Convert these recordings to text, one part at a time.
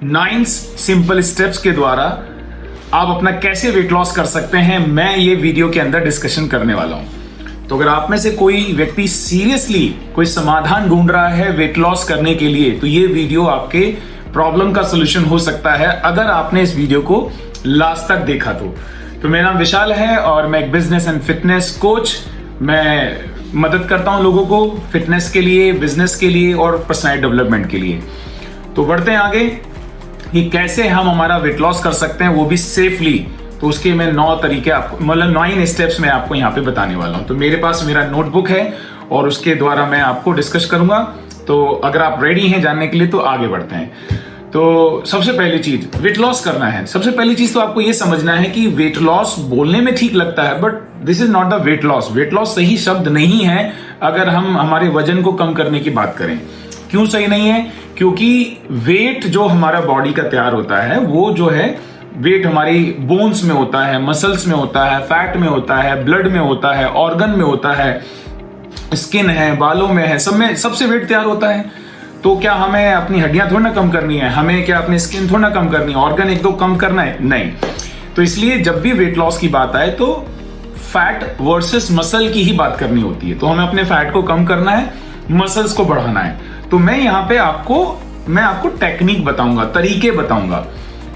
9 simple steps के द्वारा आप अपना कैसे वेट लॉस कर सकते हैं, मैं ये वीडियो के अंदर डिस्कशन करने वाला हूं। तो अगर आप में से कोई व्यक्ति सीरियसली कोई समाधान ढूंढ रहा है वेट लॉस करने के लिए, तो ये वीडियो आपके प्रॉब्लम का सोल्यूशन हो सकता है अगर आपने इस वीडियो को लास्ट तक देखा तो मेरा नाम विशाल है और मैं एक बिजनेस एंड फिटनेस कोच। मैं मदद करता हूं लोगों को फिटनेस के लिए, बिजनेस के लिए और पर्सनल डेवलपमेंट के लिए। तो बढ़ते हैं आगे कि कैसे हम हमारा वेट लॉस कर सकते हैं, वो भी सेफली। तो उसके मैं 9 तरीके आपको, मतलब 9 स्टेप्स मैं आपको यहाँ पे बताने वाला हूँ। तो मेरे पास मेरा नोटबुक है और उसके द्वारा मैं आपको डिस्कस करूंगा। तो अगर आप रेडी हैं जानने के लिए तो आगे बढ़ते हैं। तो सबसे पहली चीज, वेट लॉस करना है। सबसे पहली चीज तो आपको ये समझना है कि वेट लॉस बोलने में ठीक लगता है, but this is not the weight loss. Weight loss सही शब्द नहीं है अगर हम हमारे वजन को कम करने की बात करें। क्यों सही नहीं है? क्योंकि वेट जो हमारा बॉडी का तैयार होता है, वो जो है वेट हमारी बोन्स में होता है, मसल्स में होता है, फैट में होता है, ब्लड में होता है, ऑर्गन में होता है, स्किन है, बालों में है, सब में सबसे वेट तैयार होता है। तो क्या हमें अपनी हड्डियां थोड़ा ना कम करनी है, हमें क्या अपनी स्किन थोड़ा ना कम करनी है, ऑर्गन एक दो कम करना है? नहीं। तो इसलिए जब भी वेट लॉस की बात आए तो फैट वर्सेस मसल की ही बात करनी होती है। तो हमें अपने फैट को कम करना है, मसल्स को बढ़ाना है। तो मैं यहाँ पे आपको टेक्निक बताऊंगा, तरीके बताऊंगा।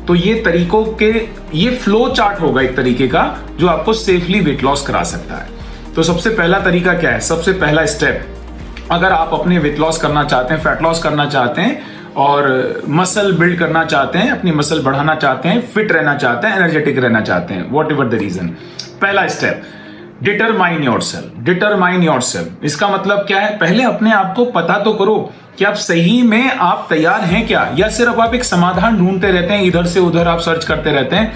तो ये तरीकों के ये फ्लो चार्ट होगा एक तरीके का जो आपको सेफली वेट लॉस करा सकता है। तो सबसे पहला तरीका क्या है? सबसे पहला स्टेप, अगर आप अपने वेट लॉस करना चाहते हैं, फैट लॉस करना चाहते हैं और मसल बिल्ड करना चाहते हैं, अपनी मसल बढ़ाना चाहते हैं, फिट रहना चाहते हैं, एनर्जेटिक रहना चाहते हैं, वॉट एवर द रीजन, पहला step, determine yourself. Determine yourself इसका मतलब क्या है? पहले अपने आप को पता तो करो कि आप सही में आप तैयार हैं क्या, या सिर्फ आप एक समाधान ढूंढते रहते हैं, इधर से उधर आप सर्च करते रहते हैं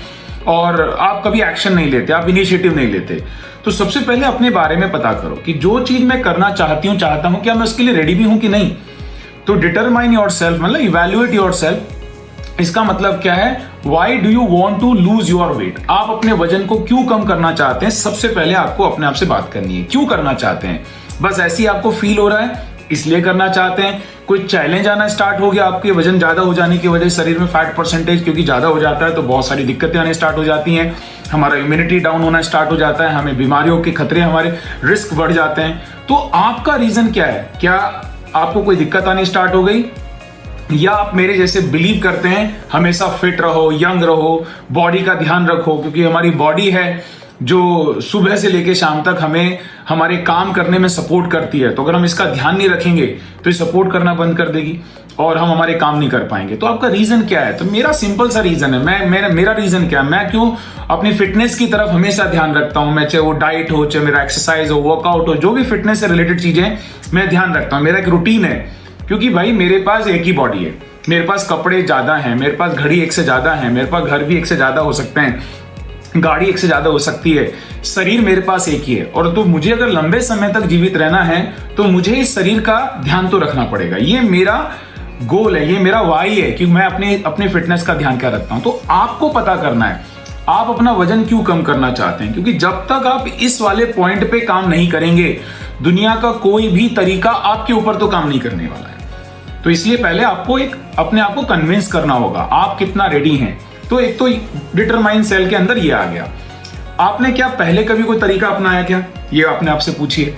और आप कभी एक्शन नहीं लेते, आप इनिशिएटिव नहीं लेते। तो सबसे पहले अपने बारे में पता करो कि जो चीज मैं करना चाहता हूं क्या मैं उसके लिए रेडी भी हूं कि नहीं। तो डिटरमाइन योरसेल्फ मतलब इवैल्यूएट योरसेल्फ। इसका मतलब क्या है? Why do you want to lose your weight. आप अपने वजन को क्यों कम करना चाहते हैं? सबसे पहले आपको अपने आप से बात करनी है, क्यों करना चाहते हैं? बस ऐसे ही आपको फील हो रहा है इसलिए करना चाहते हैं? कोई चैलेंज आना स्टार्ट हो गया, आपके वजन ज्यादा हो जाने की वजह से शरीर में फैट परसेंटेज क्योंकि ज्यादा हो जाता है तो बहुत सारी दिक्कतें आने स्टार्ट हो जाती हैं, हमारा इम्यूनिटी डाउन होना स्टार्ट हो जाता है, हमें बीमारियों के खतरे, हमारे रिस्क बढ़ जाते हैं। तो आपका रीजन क्या है? क्या आपको कोई दिक्कत आनी स्टार्ट हो गई, या आप मेरे जैसे बिलीव करते हैं हमेशा फिट रहो, यंग रहो, बॉडी का ध्यान रखो, क्योंकि हमारी बॉडी है जो सुबह से लेकर शाम तक हमें हमारे काम करने में सपोर्ट करती है। तो अगर हम इसका ध्यान नहीं रखेंगे तो ये सपोर्ट करना बंद कर देगी और हम हमारे काम नहीं कर पाएंगे। तो आपका रीजन क्या है? तो मेरा सिंपल सा रीजन है, मेरा रीजन क्या है, मैं क्यों अपनी फिटनेस की तरफ हमेशा ध्यान रखता हूं। मैं चाहे वो डाइट हो, चाहे मेरा एक्सरसाइज हो, वर्कआउट हो, जो भी फिटनेस से रिलेटेड चीजें मैं ध्यान रखता हूं। मेरा एक रूटीन है, क्योंकि भाई मेरे पास एक ही बॉडी है, मेरे पास कपड़े ज्यादा हैं, मेरे पास घड़ी एक से ज्यादा है, मेरे पास घर भी एक से ज्यादा हो सकते हैं, गाड़ी एक से ज्यादा हो सकती है, शरीर मेरे पास एक ही है। और तो मुझे अगर लंबे समय तक जीवित रहना है तो मुझे इस शरीर का ध्यान तो रखना पड़ेगा। ये मेरा गोल है, ये मेरा वाई है कि मैं अपने फिटनेस का ध्यान क्या रखता हूं। तो आपको पता करना है आप अपना वजन क्यों कम करना चाहते हैं, क्योंकि जब तक आप इस वाले पॉइंट पे काम नहीं करेंगे दुनिया का कोई भी तरीका आपके ऊपर तो काम नहीं करने वाला है। तो इसलिए पहले आपको अपने आप को कन्विंस करना होगा आप कितना रेडी हैं। तो एक तो डिटरमाइन सेल के अंदर ये आ गया। आपने क्या पहले कभी कोई तरीका अपनाया क्या? ये अपने आप से पूछिए।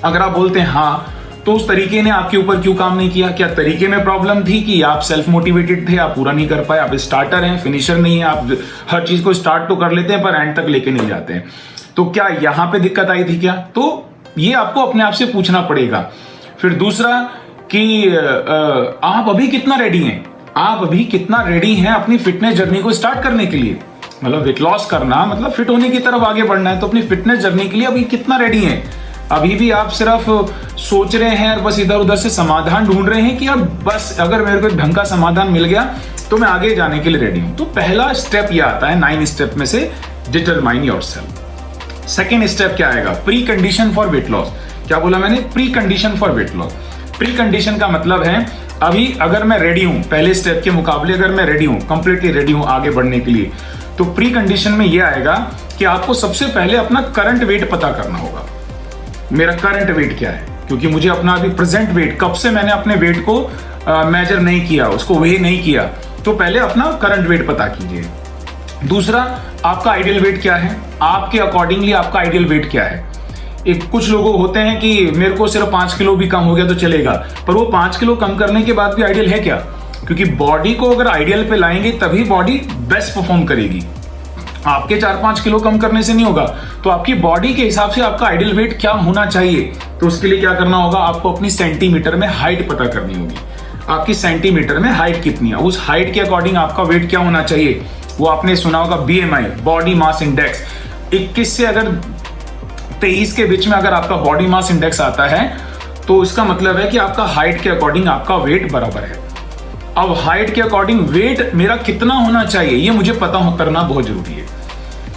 अगर आप बोलते हैं हाँ, तो उस तरीके ने आपके ऊपर क्यों काम नहीं किया? क्या तरीके में प्रॉब्लम थी कि आप सेल्फ मोटिवेटेड थे, आप पूरा नहीं कर पाए, आप स्टार्टर हैं, फिनिशर नहीं है, आप हर चीज को स्टार्ट तो कर लेते हैं पर एंड तक लेके नहीं जाते हैं। तो क्या यहां पे दिक्कत आई थी क्या? तो ये आपको अपने आप से पूछना पड़ेगा। फिर दूसरा कि आप अभी कितना रेडी हैं, आप अभी कितना रेडी हैं अपनी फिटनेस जर्नी को स्टार्ट करने के लिए। मतलब वेट लॉस करना मतलब फिट होने की तरफ आगे बढ़ना है, तो अपनी फिटनेस जर्नी के लिए अभी कितना रेडी हैं? अभी भी आप सिर्फ सोच रहे हैं और बस इधर उधर से समाधान ढूंढ रहे हैं कि अब बस अगर मेरे को एक ढंग का समाधान मिल गया तो मैं आगे जाने के लिए रेडी हूं। तो पहला स्टेप ये आता है 9 स्टेप में से, डिटरमाइन योरसेल्फ। सेकेंड स्टेप क्या आएगा? Pre condition for weight loss. क्या बोला मैंने? Pre condition for weight loss. Pre condition का मतलब है अभी अगर मैं रेडी हूं, पहले स्टेप के मुकाबले अगर मैं रेडी हूं, कंप्लीटली रेडी हूं आगे बढ़ने के लिए, तो प्री कंडीशन में यह आएगा कि आपको सबसे पहले अपना करंट वेट पता करना होगा। मेरा करंट वेट क्या है, क्योंकि मुझे अपना अभी प्रेजेंट वेट, कब से मैंने अपने वेट को मेजर नहीं किया, उसको वे नहीं किया, तो पहले अपना करंट वेट पता कीजिए। दूसरा, आपका आइडियल वेट क्या है, आपके अकॉर्डिंगली आपका आइडियल वेट क्या है। एक कुछ लोग होते हैं कि मेरे को सिर्फ 5 किलो भी कम हो गया तो चलेगा, पर वो 5 किलो कम करने के बाद भी आइडियल है क्या? क्योंकि बॉडी को अगर आइडियल पे लाएंगे तभी बॉडी बेस्ट परफॉर्म करेगी। आपके 4-5 किलो कम करने से नहीं होगा। तो आपकी बॉडी के हिसाब से आपका आइडियल वेट क्या होना चाहिए, तो उसके लिए क्या करना होगा, आपको अपनी सेंटीमीटर में हाइट पता करनी होगी। आपकी सेंटीमीटर में हाइट कितनी है, उस हाइट के अकॉर्डिंग आपका वेट क्या होना चाहिए। वो आपने सुना होगा BMI, बॉडी मास इंडेक्स। 21 से अगर 23 के बीच में अगर आपका बॉडी मास इंडेक्स आता है तो इसका मतलब है कि आपका हाइट के अकॉर्डिंग आपका वेट बराबर है। अब हाइट के अकॉर्डिंग वेट मेरा कितना होना चाहिए ये मुझे पता करना बहुत जरूरी है।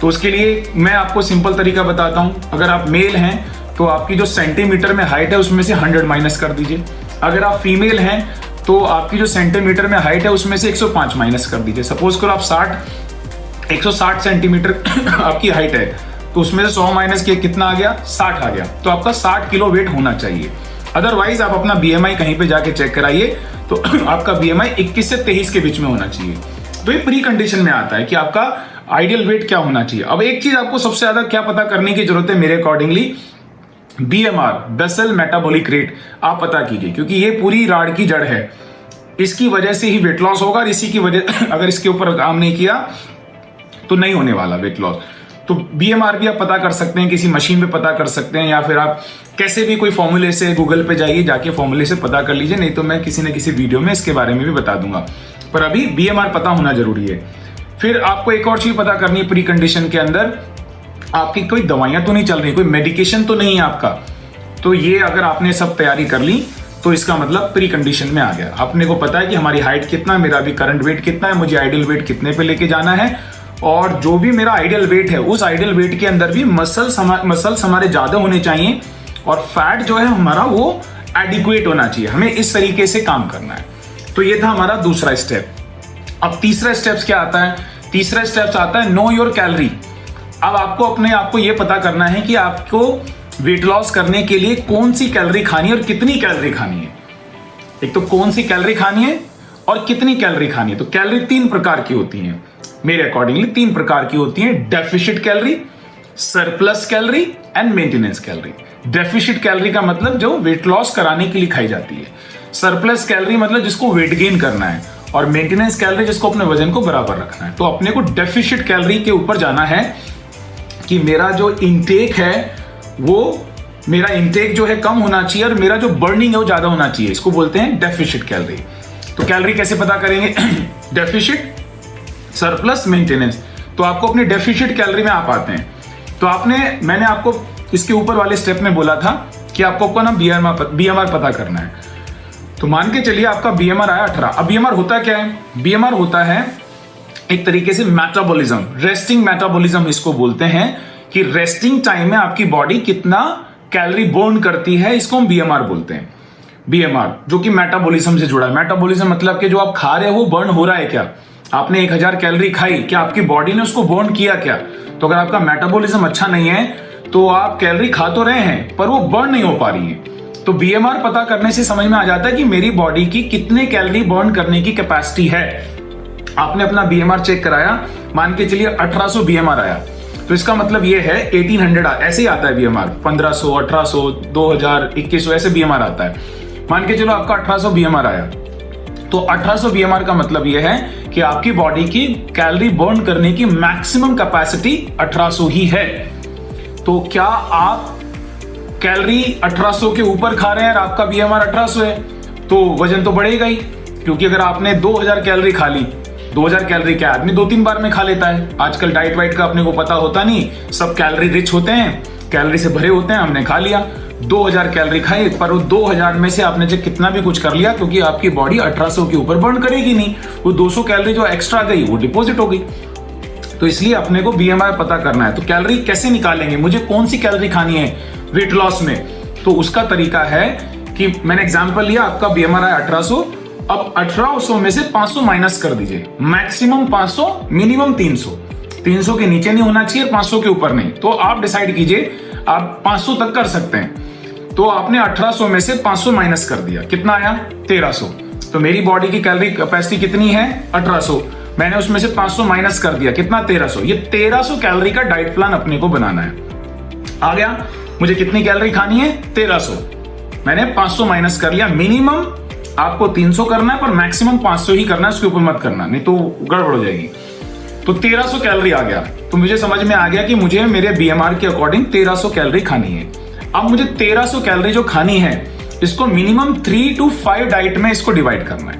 तो उसके लिए मैं आपको सिंपल तरीका बताता हूं। अगर आप मेल हैं तो आपकी जो सेंटीमीटर में हाइट है उसमें से 100 माइनस कर दीजिए। अगर आप फीमेल हैं तो आपकी जो सेंटीमीटर में हाइट है उसमें से 105 माइनस कर दीजिए। सपोज करो आप 160 सेंटीमीटर आपकी हाइट है तो उसमें से 100 माइनस किया, कितना आ गया, 60 आ गया। तो आपका 60 किलो वेट होना चाहिए। अदरवाइज आप अपना BMI कहीं पे जाके चेक कराइए तो आपका BMI 21 से 23 के बीच में होना चाहिए। तो ये प्री कंडीशन में आता है कि आपका आइडियल वेट क्या होना चाहिए। अब एक चीज आपको सबसे ज्यादा क्या पता करने की जरूरत है मेरे accordingly, BMR, basal metabolic rate आप पता कीजिए, क्योंकि ये पूरी राड की जड़ है। इसकी वजह से ही वेट लॉस होगा और इसी की वजह अगर इसके ऊपर काम नहीं किया तो नहीं होने वाला वेट लॉस। तो BMR भी आप पता कर सकते हैं, किसी मशीन पे पता कर सकते हैं, या फिर आप कैसे भी कोई फॉर्मूले से गूगल पे जाइए, जाके फॉर्मूले से पता कर लीजिए, नहीं तो मैं किसी न किसी वीडियो में इसके बारे में भी बता दूंगा। पर अभी BMR पता होना जरूरी है। फिर आपको एक और चीज पता करनी है प्री कंडीशन के अंदर, आपकी कोई दवाइयां तो नहीं चल रही, कोई मेडिकेशन तो नहीं है आपका। तो ये अगर आपने सब तैयारी कर ली तो इसका मतलब प्री कंडीशन में आ गया। अपने को पता है कि हमारी हाइट कितना है, मेरा भी करंट वेट कितना है, मुझे आइडियल वेट कितने पे लेके जाना है, और जो भी मेरा आइडियल वेट है उस आइडियल वेट के अंदर भी मसल्स हमारे ज्यादा होने चाहिए और फैट जो है हमारा वो एडिक्वेट होना चाहिए। हमें इस तरीके से काम करना है। तो ये था हमारा दूसरा स्टेप। अब तीसरा स्टेप्स क्या आता है? तीसरा स्टेप्स आता है नो योर कैलोरी। अब आपको अपने आप को ये पता करना है कि आपको वेट लॉस करने के लिए कौन सी कैलोरी खानी है और कितनी कैलोरी खानी है। एक तो कौन सी कैलोरी खानी है और कितनी कैलोरी खानी है। तो कैलोरी 3 प्रकार की होती हैं मेरे अकॉर्डिंगली, 3 प्रकार की होती हैं, deficit calorie, surplus calorie and maintenance calorie. Deficit calorie का मतलब जो वेट लॉस कराने के लिए खाई जाती है, सरप्लस कैलोरी मतलब जिसको वेट गेन करना है, और मेंटेनेंस कैलोरी जिसको अपने वजन को बराबर रखना है। तो अपने को डेफिशिट कैलोरी के ऊपर जाना है कि मेरा जो इंटेक है वो मेरा इंटेक जो है कम होना चाहिए और मेरा जो बर्निंग है वो ज्यादा होना चाहिए। इसको बोलते हैं डेफिशिट कैलोरी। तो कैलोरी कैसे पता करेंगे? Deficit, surplus, maintenance. तो आपको अपने डेफिशिट कैलोरी में आप आते हैं। तो मैंने आपको इसके ऊपर वाले स्टेप में बोला था कि आपको ना BMR पता करना है। तो मान के चलिए आपका BMR आया 18। अब BMR होता क्या है? BMR होता है एक तरीके से मेटाबॉलिज्म, रेस्टिंग मेटाबॉलिज्म इसको बोलते हैं, कि रेस्टिंग टाइम में आपकी बॉडी कितना कैलोरी बर्न करती है, इसको हम BMR बोलते हैं। BMR जो कि मेटाबॉलिज्म से जुड़ा है। मेटाबॉलिज्म मतलब कि जो आप खा रहे हो वो बर्न हो रहा है क्या? आपने 1000 कैलोरी खाई, क्या आपकी बॉडी ने उसको बर्न किया क्या? तो अगर आपका मेटाबॉलिज्म अच्छा नहीं है तो आप कैलोरी खा तो रहे हैं पर वो बर्न नहीं हो पा रही है। तो BMR पता करने से समझ में आ जाता है कि मेरी बॉडी की कितने कैलोरी बर्न करने की कैपेसिटी है। आपने अपना BMR चेक कराया, मान के चलिए 1800 BMR आया, तो इसका मतलब ये है 1800 ऐसे ही आता है BMR, 1500, 1800, 2000, 2100 ऐसे BMR आता है। मान के चलो आपका 1800 BMR आया, तो 1800 BMR का मतलब ये है कि आपकी बॉडी की कैलोरी बर्न करने की मैक्सिमम कैपेसिटी 1800 ही है। तो क्या आप कैलोरी 1800 के ऊपर खा रहे हैं और आपका BMR 1800 है तो वजन तो बढ़ेगा ही, क्योंकि अगर आपने 2000 कैलोरी खा ली, 2000 कैलोरी क्या आदमी 2-3 बार में खा लेता है। आजकल डाइट वाइट का अपने को पता होता नहीं, सब कैलोरी रिच होते हैं, कैलोरी से भरे होते हैं, हमने खा लिया 2000 कैलोरी खाई, पर वो 2000 में से आपने जो कितना भी कुछ कर लिया, क्योंकि आपकी बॉडी 1800 के ऊपर बर्न करेगी नहीं, वो 200 कैलोरी जो एक्स्ट्रा गई वो डिपॉजिट हो गई। तो इसलिए अपने को BMI पता करना है। तो कैलोरी कैसे निकालेंगे, मुझे कौन सी कैलोरी खानी है वेट लॉस में? तो उसका तरीका है कि मैंने एग्जांपल लिया, आपका BMR है 1800, अब 1800 में से 500 माइनस कर दीजिए। Maximum 500, minimum 300। 300 के नीचे नहीं होना चाहिए, 500 के ऊपर नहीं। तो आप डिसाइड कीजिए, आप 500 तक कर सकते हैं। तो आपने 1800 में से 500 माइनस कर दिया, कितना आया? 1300। तो मेरी बॉडी की कैलोरी कैपेसिटी कितनी है 1800, मैंने उसमें से 500 माइनस कर दिया, कितना 1300। ये 1300 कैलोरी का डाइट प्लान अपने को बनाना है। आ गया, मुझे कितनी कैलोरी खानी है 1300, मैंने 500 माइनस कर लिया। मिनिमम आपको 300 करना है पर मैक्सिमम 500 ही करना है, उसके ऊपर मत करना, नहीं तो गड़बड़ हो जाएगी। तो 1300 कैलोरी आ गया, तो मुझे समझ में आ गया कि मुझे मेरे बीएमआर के अकॉर्डिंग 1300 कैलोरी खानी है। अब मुझे 1300 कैलोरी जो खानी है इसको मिनिमम 3 to 5 डाइट में इसको डिवाइड करना है,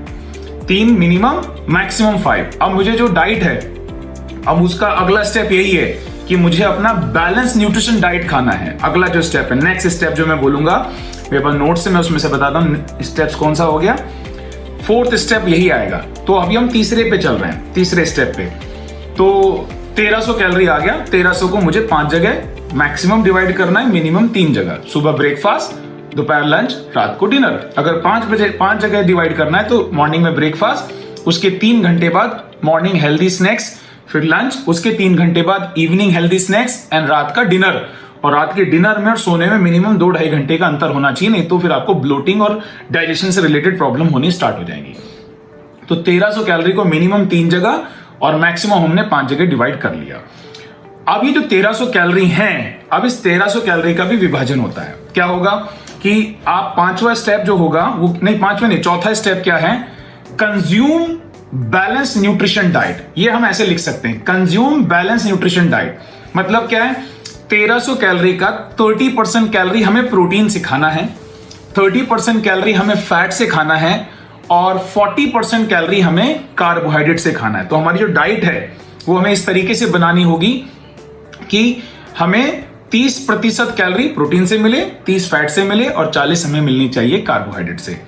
3 मिनिमम मैक्सिमम 5। अब मुझे जो डाइट है, अब उसका अगला स्टेप यही है कि मुझे अपना बैलेंस न्यूट्रिशन डाइट खाना है। अगला जो स्टेप है, नेक्स्ट स्टेप जो मैं बोलूंगा मेरे पास नोट से, मैं उसमें से बताता हूं स्टेप्स कौन सा हो गया। 4th स्टेप यही आएगा। तो अभी हम तीसरे पे चल रहे हैं, तीसरे स्टेप पे। तो 1300 कैलोरी आ गया, 1300 को मुझे 5 जगह मैक्सिमम डिवाइड करना है, मिनिमम 3 जगह, सुबह ब्रेकफास्ट, दोपहर लंच, रात को डिनर। अगर 5 जगह डिवाइड करना है तो मॉर्निंग में ब्रेकफास्ट, उसके 3 घंटे बाद मॉर्निंग हेल्दी स्नैक्स, फिर लंच, उसके 3 घंटे बाद इवनिंग हेल्दी स्नैक्स एंड रात का डिनर। और रात के डिनर में और सोने में मिनिमम 2-2.5 घंटे का अंतर होना चाहिए, नहीं तो फिर आपको ब्लोटिंग और डाइजेशन से रिलेटेड प्रॉब्लम होनी स्टार्ट हो जाएंगी। तो 1300 कैलोरी को मिनिमम 3 जगह और मैक्सिमम हमने 5 जगह डिवाइड कर लिया। अब ये जो 1300 कैलोरी हैं, अब इस 1300 कैलोरी का भी विभाजन होता है। क्या होगा कि आप 5वां स्टेप जो होगा वो नहीं, 5वां नहीं, 4था स्टेप क्या है, कंज्यूम बैलेंस न्यूट्रिशन डाइट। ये हम ऐसे लिख सकते हैं, कंज्यूम बैलेंस न्यूट्रिशन डाइट। मतलब क्या है, 1300 कैलोरी का 30% कैलोरी हमें प्रोटीन से खाना है, 30% कैलोरी हमें फैट से खाना है और 40% कैलोरी हमें कार्बोहाइड्रेट से खाना है। तो हमारी जो डाइट है वो हमें इस तरीके से बनानी होगी कि हमें 30% कैलोरी प्रोटीन से मिले, 30 फैट से मिले और 40 हमें मिलनी चाहिए कार्बोहाइड्रेट से।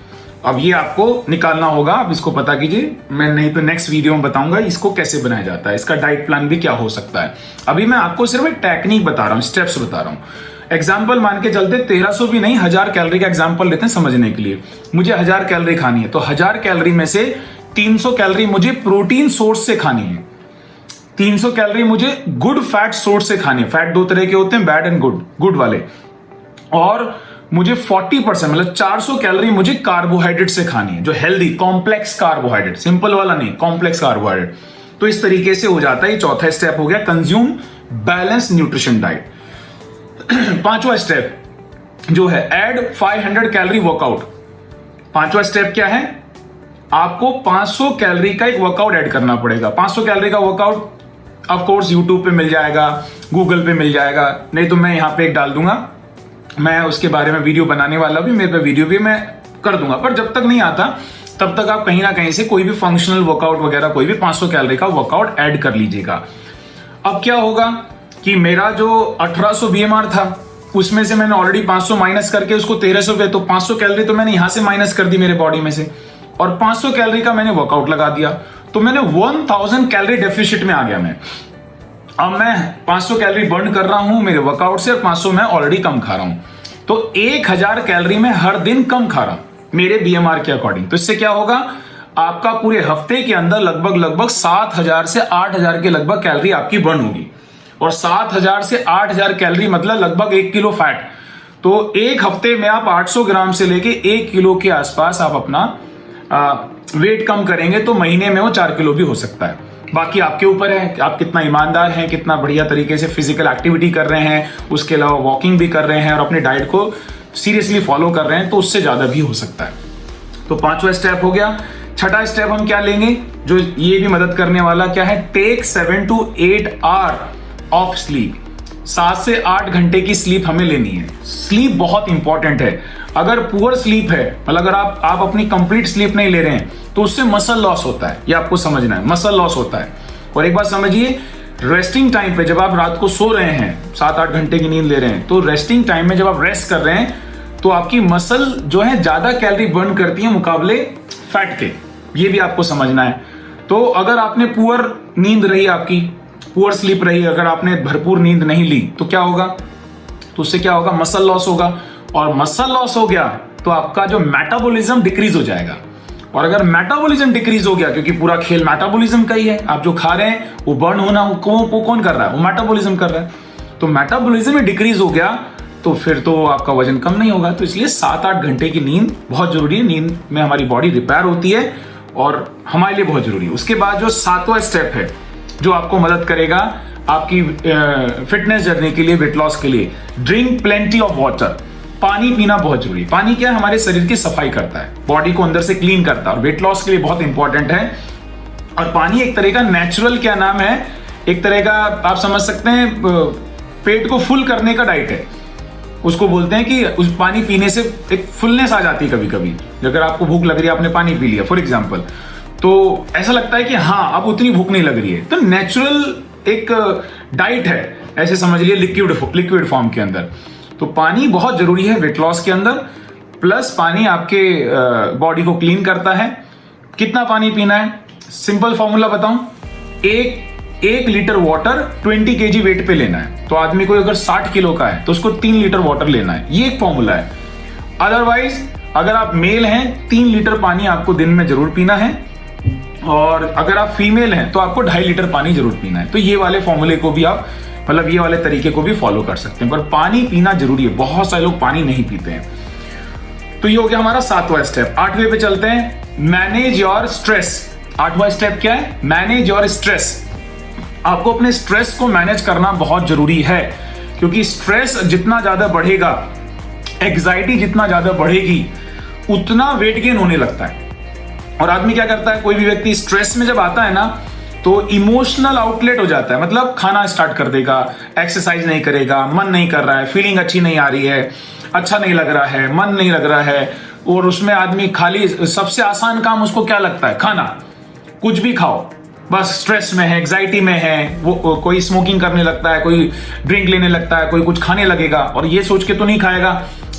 अब ये आपको निकालना होगा, आप इसको पता कीजिए। मैं नहीं तो नेक्स्ट वीडियो में बताऊंगा इसको कैसे बनाया जाता है, इसका डाइट प्लान भी क्या हो सकता है। अभी मैं आपको सिर्फ एक टेक्निक बता रहा हूं, स्टेप्स बता रहा हूं। एग्जाम्पल मान के चलते 1300 भी नहीं, 1000 कैलोरी का एग्जाम्पल लेते हैं समझने के लिए। मुझे 1000 कैलोरी खानी है, तो 1000 कैलोरी में से 300 कैलोरी मुझे प्रोटीन सोर्स से खानी है, 300 कैलोरी मुझे गुड फैट सोर्स से खानी है। फैट 2 तरह के होते हैं, बैड एंड गुड, गुड वाले। और मुझे 40% मतलब 400 कैलोरी मुझे कार्बोहाइड्रेट से खानी है, जो हेल्दी कॉम्प्लेक्स कार्बोहाइड्रेट, सिंपल वाला नहीं, कॉम्प्लेक्स कार्बोहाइड्रेट। तो इस तरीके से हो जाता है। 4था स्टेप हो गया कंज्यूम बैलेंस न्यूट्रिशन डाइट। 5वां स्टेप जो है ऐड 500 कैलोरी वर्कआउट। 5वां स्टेप क्या है, आपको 500 कैलोरी का एक वर्कआउट ऐड करना पड़ेगा। 500 कैलोरी का वर्कआउट ऑफ कोर्स यूट्यूब पे मिल जाएगा, गूगल पे मिल जाएगा, नहीं तो मैं यहां पे एक डाल दूंगा, मैं उसके बारे में वीडियो बनाने वाला भी, मेरे पे वीडियो भी मैं कर दूंगा। पर जब तक नहीं आता तब तक आप कहीं ना कहीं से कोई भी फंक्शनल वर्कआउट वगैरह कोई भी 500 कैलोरी का वर्कआउट ऐड कर लीजिएगा। अब क्या होगा कि मेरा जो 1800 बीएमआर था उसमें से मैंने ऑलरेडी 500 माइनस करके उसको 1300 पे, तो 500 कैलोरी तो मैंने यहां से माइनस कर दी मेरे बॉडी में से, और 500 कैलोरी का मैंने वर्कआउट लगा दिया। तो मैंने 1000 कैलोरी डेफिसिट में आ गया मैं। अब मैं 500 कैलोरी बर्न कर रहा हूं मेरे वर्कआउट से और 500 मैं ऑलरेडी कम खा रहा हूं, तो 1000 कैलोरी में हर दिन कम खा रहा हूं मेरे बीएमआर के अकॉर्डिंग। तो इससे क्या होगा, आपका पूरे हफ्ते के अंदर लगभग 7000 से 8000 के लगभग कैलोरी आपकी बर्न होगी। और 7000 से 8000 कैलोरी मतलब लगभग 1 किलो फैट। तो एक हफ्ते में आप 800 ग्राम से लेके 1 किलो के आसपास आप अपना वेट कम करेंगे, तो महीने में वो 4 किलो भी हो सकता है। बाकी आपके ऊपर है कि आप कितना ईमानदार हैं, कितना बढ़िया तरीके से फिजिकल एक्टिविटी कर रहे हैं, उसके अलावा वॉकिंग भी कर रहे हैं और अपने डाइट को सीरियसली फॉलो कर रहे हैं, तो उससे ज्यादा भी हो सकता है। तो 5वां स्टेप हो गया। 6ठा स्टेप हम क्या लेंगे, जो ये भी मदद करने वाला क्या है, take 7 to 8 hour of sleep. 7 से 8 घंटे की स्लीप हमें लेनी है। स्लीप बहुत इंपॉर्टेंट है। अगर पुअर स्लीप है, मतलब अगर आप अपनी कंप्लीट स्लीप नहीं ले रहे हैं, तो उससे मसल लॉस होता है। ये आपको समझना है, मसल लॉस होता है। और एक बात समझिए, रेस्टिंग टाइम पे जब आप रात को सो रहे हैं, 7-8 घंटे की नींद ले रहे हैं, तो रेस्टिंग टाइम में जब आप रेस्ट कर रहे हैं तो आपकी मसल जो है ज्यादा कैलोरी बर्न करती है मुकाबले फैट के। ये भी आपको समझना है। तो अगर आपने पुअर नींद रही, आपकी पुअर स्लीप रही, अगर आपने भरपूर नींद नहीं ली, तो क्या होगा, तो उससे क्या होगा, मसल लॉस होगा। और मसल लॉस हो गया तो आपका जो मेटाबॉलिज्म डिक्रीज हो जाएगा। और अगर मेटाबॉलिज्म डिक्रीज हो गया, क्योंकि पूरा खेल मेटाबॉलिज्म का ही है, आप जो खा रहे हैं वो बर्न होना वो कौन कर रहा है, वो मेटाबॉलिज्म कर रहा है। तो मेटाबॉलिज्म में डिक्रीज हो गया तो फिर तो आपका वजन कम नहीं होगा। तो इसलिए 7-8 घंटे की नींद बहुत जरूरी है। नींद में हमारी बॉडी रिपेयर होती है और हमारे लिए बहुत जरूरी है। उसके बाद जो 7वां स्टेप है जो आपको मदद करेगा आपकी फिटनेस जर्नी के लिए, वेट लॉस के लिए, ड्रिंक प्लेंटी ऑफ वाटर। पानी पीना बहुत जरूरी है। पानी क्या है, हमारे शरीर की सफाई करता है, बॉडी को अंदर से क्लीन करता है और वेट लॉस के लिए बहुत इंपॉर्टेंट है। और पानी एक तरह का नेचुरल, क्या नाम है, एक तरह का आप समझ सकते हैं पेट को फुल करने का डाइट है। उसको बोलते हैं कि उस पानी पीने से एक फुलनेस आ जाती है कभी कभी। अगर आपको भूख लग रही है, आपने पानी पी लिया फॉर एग्जाम्पल, तो ऐसा लगता है कि हाँ अब उतनी भूख नहीं लग रही है। तो नेचुरल एक डाइट है, ऐसे समझ लिए, लिक्विड फॉर्म के अंदर। तो पानी बहुत जरूरी है वेट लॉस के अंदर। प्लस पानी आपके बॉडी को क्लीन करता है। कितना पानी पीना है, सिंपल फॉर्मूला बताऊं, एक लीटर वाटर 20 kg वेट पे लेना है। तो आदमी को अगर 60 किलो का है तो उसको 3 लीटर वाटर लेना है। ये एक फॉर्मूला है। अदरवाइज अगर आप मेल हैं 3 लीटर पानी आपको दिन में जरूर पीना है, और अगर आप फीमेल हैं तो आपको 2.5 लीटर पानी जरूर पीना है। तो ये वाले फॉर्मूले को भी आप, मतलब ये वाले तरीके को भी फॉलो कर सकते हैं। पर पानी पीना जरूरी है, बहुत सारे लोग पानी नहीं पीते हैं। तो ये हो गया हमारा 7वां स्टेप। 8वें पे चलते हैं, मैनेज योर स्ट्रेस। 8वां स्टेप क्या है, मैनेज योर स्ट्रेस। आपको अपने स्ट्रेस को मैनेज करना बहुत जरूरी है, क्योंकि स्ट्रेस जितना ज्यादा बढ़ेगा, एंग्जाइटी जितना ज्यादा बढ़ेगी, उतना वेट गेन होने लगता है। और आदमी क्या करता है, कोई भी व्यक्ति स्ट्रेस में जब आता है ना, तो इमोशनल आउटलेट हो जाता है। मतलब खाना स्टार्ट कर देगा, एक्सरसाइज नहीं करेगा, मन नहीं कर रहा है, फीलिंग अच्छी नहीं आ रही है, अच्छा नहीं लग रहा है, मन नहीं लग रहा है। और उसमें आदमी खाली, सबसे आसान काम उसको क्या लगता है, खाना। कुछ भी खाओ, बस स्ट्रेस में है, एंग्जाइटी में है, वो कोई स्मोकिंग करने लगता है, कोई ड्रिंक लेने लगता है, कोई कुछ खाने लगेगा। और ये सोच के तो नहीं खाएगा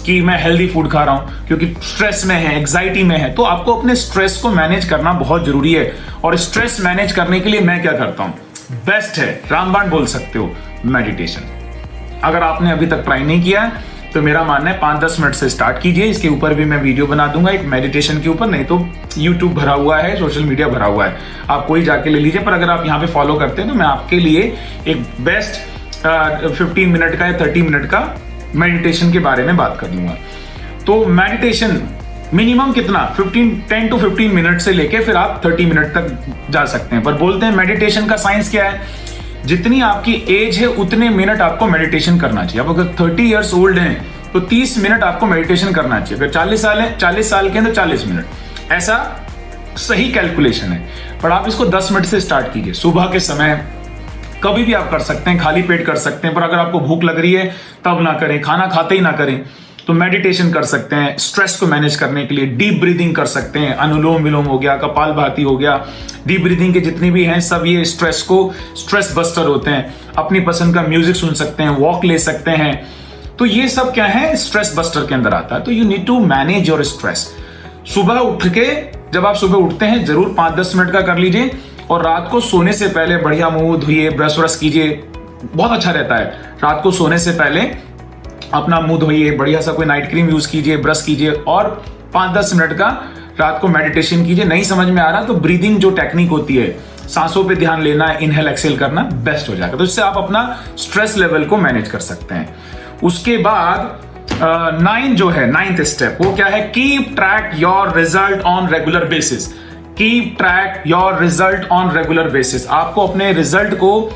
कि मैं हेल्दी फूड खा रहा हूं, क्योंकि स्ट्रेस में है, एंग्जाइटी में है। तो आपको अपने स्ट्रेस को मैनेज करना बहुत जरूरी है। और स्ट्रेस मैनेज करने के लिए मैं क्या करता हूं, बेस्ट है, रामबाण बोल सकते हो, मेडिटेशन। अगर आपने अभी तक ट्राई नहीं किया तो मेरा मानना है 5-10 मिनट से स्टार्ट कीजिए। इसके ऊपर भी मैं वीडियो बना दूंगा एक मेडिटेशन के ऊपर, नहीं तो यूट्यूब भरा हुआ है, सोशल मीडिया भरा हुआ है, आप कोई जाके ले लीजिए। पर अगर आप यहाँ पे फॉलो करते हैं तो मैं आपके लिए एक बेस्ट 15 मिनट का या 30 मिनट का मेडिटेशन के बारे में बात कर लूंगा। तो मेडिटेशन मिनिमम कितना, 10 to 15 मिनट से लेके फिर आप 30 मिनट तक जा सकते हैं। पर बोलते हैं मेडिटेशन का साइंस क्या है, जितनी आपकी एज है उतने मिनट आपको मेडिटेशन करना चाहिए। अब अगर 30 इयर्स ओल्ड हैं तो 30 मिनट आपको मेडिटेशन करना चाहिए। अगर 40 साल है, 40 साल के हैं तो 40 मिनट। ऐसा सही कैलकुलेशन है। पर आप इसको 10 मिनट से स्टार्ट कीजिए, सुबह के समय, कभी भी आप कर सकते हैं, खाली पेट कर सकते हैं। पर अगर आपको भूख लग रही है तब ना करें, खाना खाते ही ना करें। तो मेडिटेशन कर सकते हैं। स्ट्रेस को मैनेज करने के लिए डीप ब्रीदिंग कर सकते हैं, अनुलोम विलोम हो गया, कपालभाति हो गया। डीप ब्रीदिंग के जितनी भी हैं सब ये स्ट्रेस बस्टर होते हैं। अपनी पसंद का म्यूजिक सुन सकते हैं, वॉक ले सकते हैं। तो ये सब क्या है, स्ट्रेस बस्टर के अंदर आता है। तो you need to manage your stress. सुबह उठ के, जब आप सुबह उठते हैं जरूर 5-10 मिनट का कर लीजिए। और रात को सोने से पहले बढ़िया मुंह धोइए, ब्रश व्रश कीजिए, बहुत अच्छा रहता है। रात को सोने से पहले अपना मुंह धोइए, बढ़िया सा कोई नाइट क्रीम यूज कीजिए, ब्रश कीजिए और 5-10 मिनट का रात को मेडिटेशन कीजिए। नहीं समझ में आ रहा तो ब्रीदिंग जो टेक्निक होती है, सांसों पे ध्यान लेना, इनहेल एक्सेल करना, बेस्ट हो जाएगा। तो इससे आप अपना स्ट्रेस लेवल को मैनेज कर सकते हैं। उसके बाद 9th स्टेप, वो क्या है, keep track your result on regular basis. Keep track your result on regular basis. आपको अपने रिजल्ट को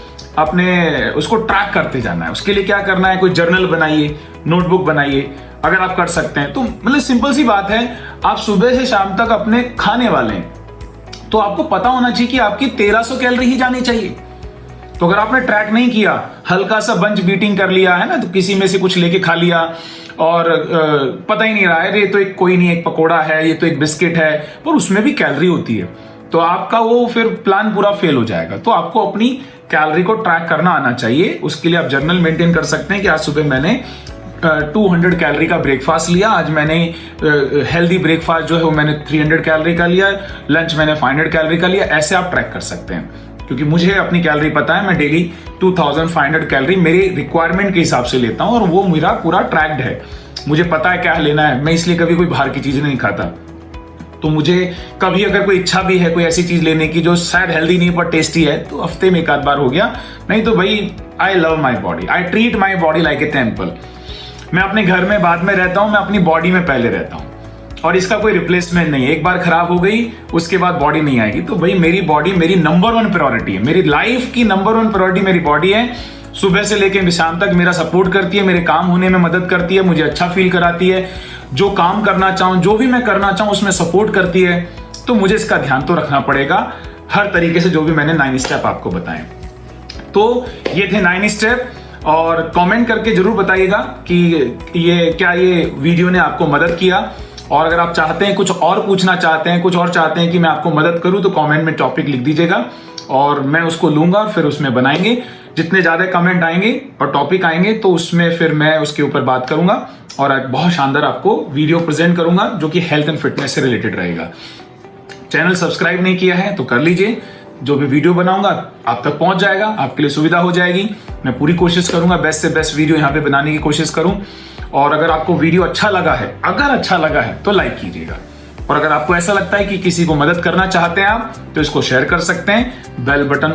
उसको ट्रैक करते जाना है। उसके लिए क्या करना है, कोई जर्नल बनाइए, नोटबुक बनाइए, अगर आप कर सकते हैं तो। मतलब सिंपल सी बात है, आप सुबह से शाम तक अपने खाने वाले हैं तो आपको पता होना चाहिए कि आपकी 1300 कैलोरी ही जानी चाहिए। तो अगर आपने ट्रैक नहीं किया, हल्का सा बंच बीटिंग कर लिया है ना, तो किसी में से कुछ लेके खा लिया और पता ही नहीं रहा है, ये तो एक कोई नहीं, एक पकोड़ा है, ये तो एक बिस्किट है, पर उसमें भी कैलोरी होती है, तो आपका वो फिर प्लान पूरा फेल हो जाएगा। तो आपको अपनी कैलोरी को ट्रैक करना आना चाहिए। उसके लिए आप जर्नल मेंटेन कर सकते हैं कि आज सुबह मैंने 200 कैलोरी का ब्रेकफास्ट लिया, आज मैंने हेल्दी ब्रेकफास्ट जो है वो मैंने 300 कैलोरी का लिया, लंच मैंने 500 कैलोरी का लिया। ऐसे आप ट्रैक कर सकते हैं, क्योंकि मुझे अपनी कैलोरी पता है। मैं डेली 2500 कैलोरी मेरी रिक्वायरमेंट के हिसाब से लेता हूं और वो मेरा पूरा ट्रैक्ड है। मुझे पता है क्या लेना है, मैं इसलिए कभी कोई बाहर की चीज नहीं खाता। तो मुझे कभी अगर कोई इच्छा भी है कोई ऐसी चीज लेने की जो शायद हेल्दी नहीं पर टेस्टी है, तो हफ्ते में एक आध बार हो गया, नहीं तो भाई I love my body, I treat my body like a temple. मैं अपने घर में बाद में रहता हूं, मैं अपनी बॉडी में पहले रहता हूं और इसका कोई रिप्लेसमेंट नहीं है। एक बार खराब हो गई उसके बाद बॉडी नहीं आएगी। तो भाई मेरी बॉडी मेरी नंबर 1 प्रायोरिटी है, मेरी लाइफ की नंबर 1 प्रायोरिटी मेरी बॉडी है। सुबह से लेकर शाम तक मेरा सपोर्ट करती है, मेरे काम होने में मदद करती है, मुझे अच्छा फील कराती है, जो काम करना चाहूं जो भी मैं करना चाहूं उसमें सपोर्ट करती है। तो मुझे इसका ध्यान तो रखना पड़ेगा हर तरीके से, जो भी मैंने 9 स्टेप आपको बताए। तो ये थे 9 स्टेप, और कमेंट करके जरूर बताइएगा कि ये वीडियो ने आपको मदद किया। और अगर आप चाहते हैं कुछ और पूछना चाहते हैं, कुछ और चाहते हैं कि मैं आपको मदद करूं, तो कमेंट में टॉपिक लिख दीजिएगा और मैं उसको लूंगा और फिर उसमें बनाएंगे। जितने ज्यादा कमेंट आएंगे और टॉपिक आएंगे तो उसमें फिर मैं उसके ऊपर बात करूंगा और एक बहुत शानदार आपको वीडियो प्रेजेंट करूंगा जो कि हेल्थ एंड फिटनेस से रिलेटेड रहेगा। चैनल सब्सक्राइब नहीं किया है तो कर लीजिए, जो भी वीडियो बनाऊंगा आप तक पहुंच जाएगा, आपके लिए सुविधा हो जाएगी। मैं पूरी कोशिश करूंगा बेस्ट से बेस्ट वीडियो यहाँ पे बनाने की कोशिश करूं। और अगर आपको वीडियो अच्छा लगा है तो लाइक कीजिएगा, और अगर आपको ऐसा लगता है कि किसी को मदद करना चाहते हैं आप तो इसको शेयर कर सकते हैं। बेल बटन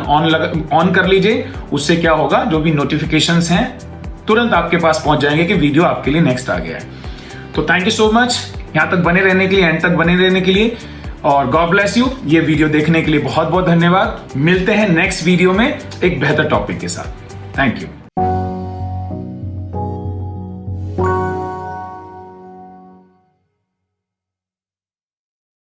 ऑन कर लीजिए, उससे क्या होगा, जो भी नोटिफिकेशंस हैं तुरंत आपके पास पहुंच जाएंगे कि वीडियो आपके लिए नेक्स्ट आ गया है। तो थैंक यू सो मच यहां तक बने रहने के लिए, एंड तक बने रहने के लिए, और गॉड ब्लेस यू। ये वीडियो देखने के लिए बहुत बहुत धन्यवाद। मिलते हैं नेक्स्ट वीडियो में एक बेहतर टॉपिक के साथ। Thank you.